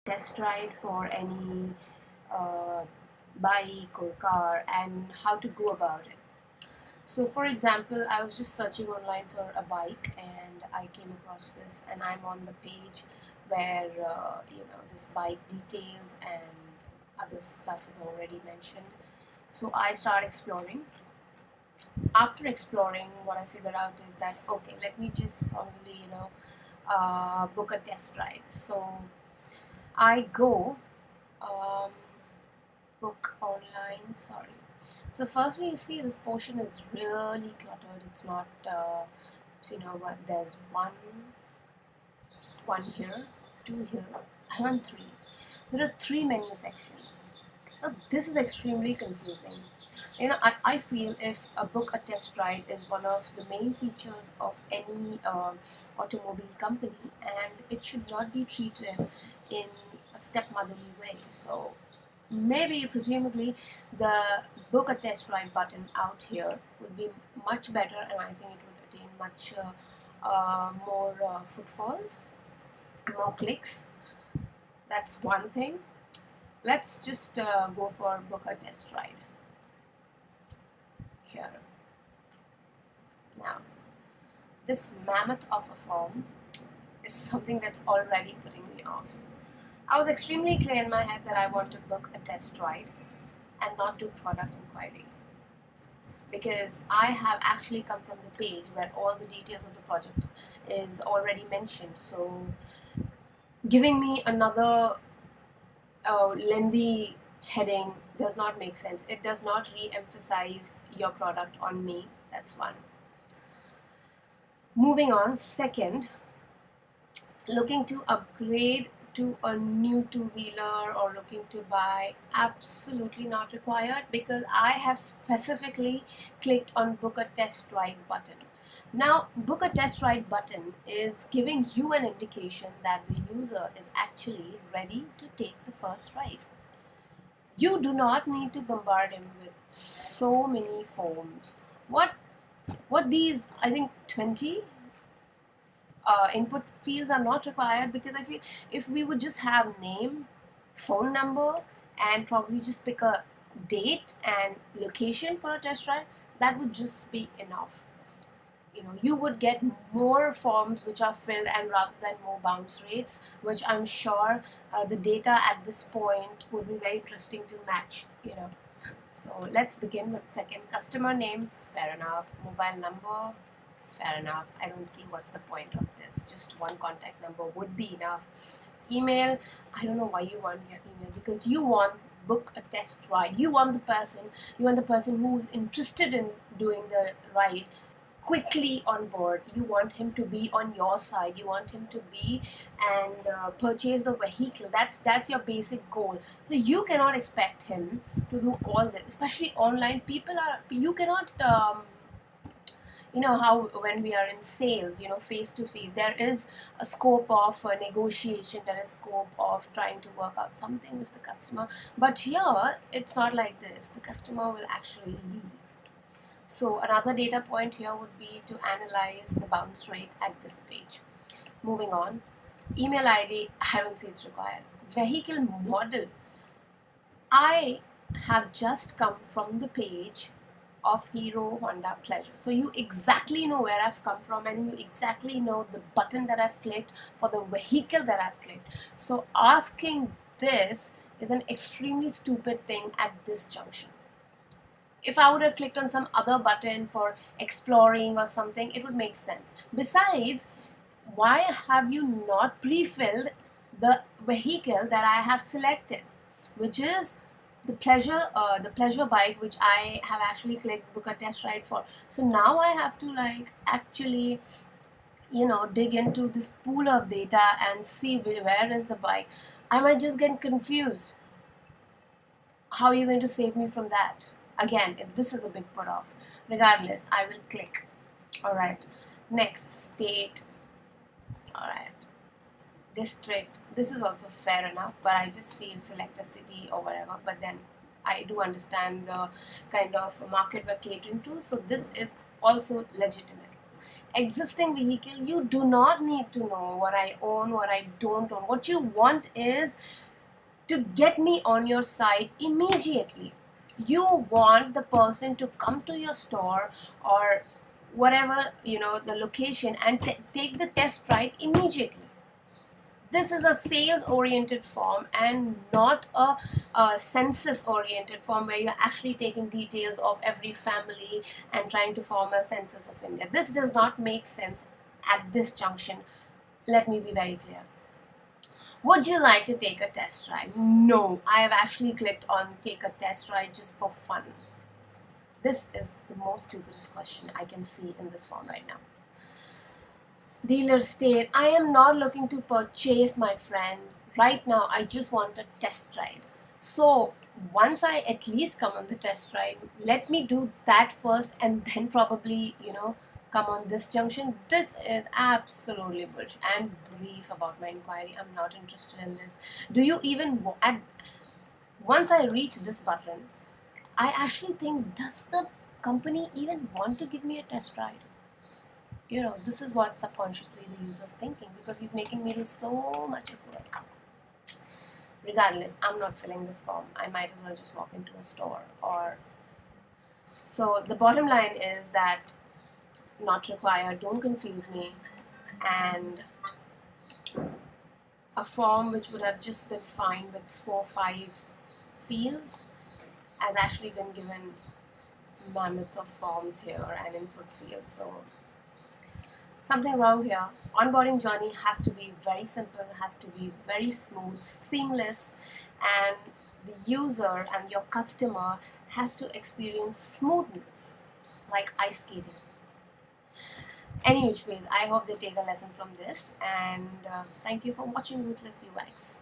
test ride for any uh, bike or car and how to go about it. So for example, I was just searching online for a bike and I came across this, and I'm on the page where this bike details and other stuff is already mentioned. So I start exploring. After exploring, what I figured out is that okay, let me just probably book a test ride. So I go um, book online. Sorry. So firstly, you see this portion is really cluttered. It's not. So you know what? There's one here, two here, and three. There are three menu sections. Now, this is extremely confusing. I feel if a book a test ride is one of the main features of any automobile company, and it should not be treated in a stepmotherly way. So maybe, presumably, the book a test ride button out here would be much better, and I think it would attain much more footfalls, more clicks. That's one thing. Let's just go for book a test ride here. Now, this mammoth of a form is something that's already putting me off. I was extremely clear in my head that I want to book a test ride and not do product inquiry, because I have actually come from the page where all the details of the project is already mentioned. So giving me another lengthy heading does not make sense. It does not re-emphasize your product on me. That's one. Moving on, second, looking to upgrade to a new two-wheeler or looking to buy, absolutely not required, because I have specifically clicked on book a test ride button. Now, book a test ride button is giving you an indication that the user is actually ready to take the first ride. You do not need to bombard him with so many forms. What these, I think 20 input fields are not required, because I feel if we would just have name, phone number, and probably just pick a date and location for a test drive, that would just be enough. You would get more forms which are filled, and rather than more bounce rates, which I'm sure the data at this point would be very interesting to match. So let's begin with second. Customer name, fair enough. Mobile number, fair enough. I don't see what's the point of this. Just one contact number would be enough. Email, I don't know why you want your email, because you want book a test ride. You want the person who's interested in doing the ride quickly on board. You want him to be on your side. You want him to be and purchase the vehicle. That's your basic goal. So you cannot expect him to do all this, especially online. You cannot how when we are in sales, face to face, there is a scope of negotiation, there is scope of trying to work out something with the customer, but here it's not like this. The customer will actually leave. So another data point here would be to analyze the bounce rate at this page. Moving on, email ID, I don't say it's required. Vehicle model, I have just come from the page of Hero Honda Pleasure. So you exactly know where I've come from, and you exactly know the button that I've clicked for the vehicle that I've clicked. So asking this is an extremely stupid thing at this junction. If I would have clicked on some other button for exploring or something, it would make sense. Besides, why have you not pre-filled the vehicle that I have selected, which is the pleasure bike, which I have actually clicked book a test ride for. So now I have to actually dig into this pool of data and see where is the bike. I might just get confused. How are you going to save me from that? Again, this is a big put off. Regardless, I will click. Alright, next, state. Alright, district. This is also fair enough, but I just feel select a city or whatever. But then I do understand the kind of market we're catering to, so this is also legitimate. existing vehicle, you do not need to know what I own, what I don't own. What you want is to get me on your side immediately. You want the person to come to your store or whatever, the location, and take the test ride immediately. This is a sales oriented form and not a census oriented form where you're actually taking details of every family and trying to form a census of India. This does not make sense at this junction. Let me be very clear. Would you like to take a test ride? No, I have actually clicked on take a test ride just for fun. This is the most stupidest question I can see in this form right now. Dealer state, I am not looking to purchase, my friend. Right now, I just want a test ride. So, once I at least come on the test ride, let me do that first and then probably, come on this junction. This is absolutely bullshit and brief about my inquiry. I'm not interested in this. Do you even, once I reach this button, I actually think, does the company even want to give me a test ride? This is what subconsciously the user's thinking, because he's making me do so much of work. Regardless, I'm not filling this form. I might as well just walk into a store. So the bottom line is that not required, don't confuse me, and a form which would have just been fine with 4-5 fields has actually been given mammoth of forms here and input fields. So something wrong here. Onboarding journey has to be very simple, has to be very smooth, seamless, and the user and your customer has to experience smoothness, like ice skating. Any which ways, I hope they take a lesson from this, and thank you for watching Ruthless UX.